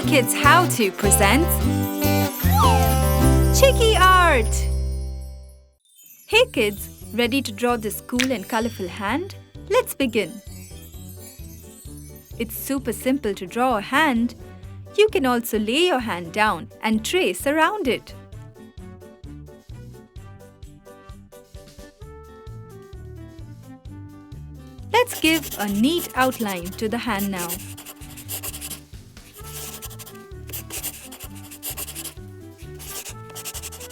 HooplaKidz How To presents Chiki Art! Hey kids, ready to draw this cool and colorful hand? Let's begin. It's super simple to draw a hand. You can also lay your hand down and trace around it. Let's give a neat outline to the hand now.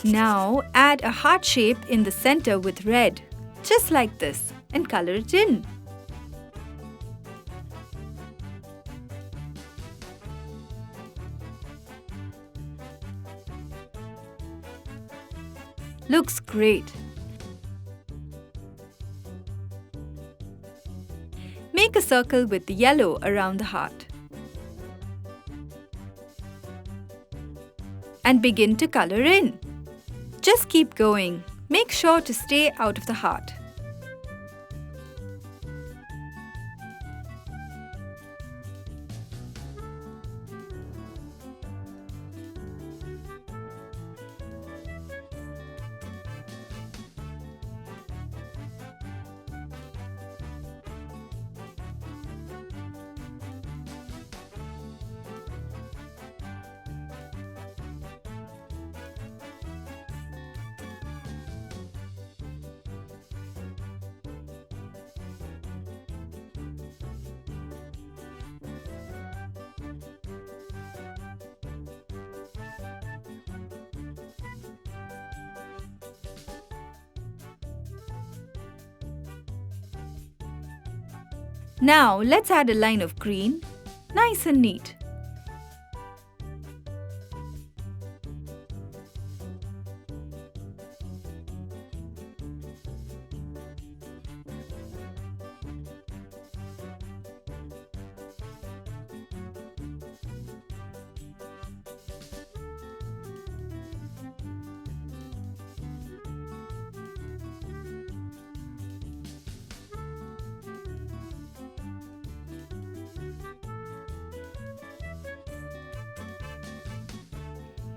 Now add a heart shape in the center with red, just like this, and color it in. Looks great. Make a circle with the yellow around the heart. And begin to color in. Just keep going. Make sure to stay out of the heart. Now let's add a line of green, nice and neat.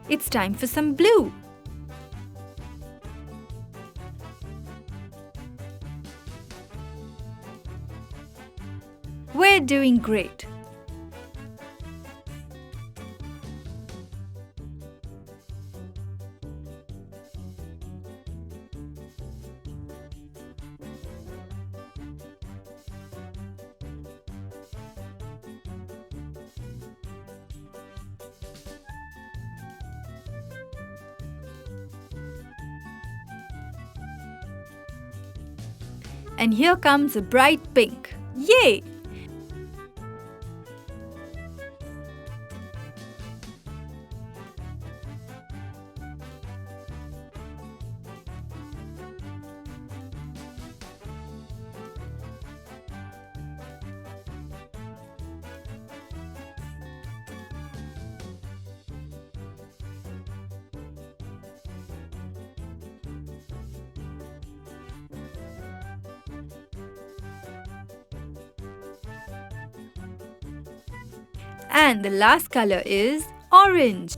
It's time for some blue. We're doing great. And here comes a bright pink. Yay! And the last color is orange.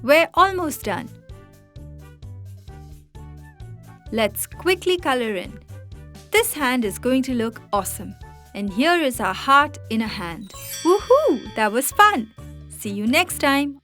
We're almost done. Let's quickly color in. This hand is going to look awesome. And here is our heart in a hand. Woohoo! That was fun! See you next time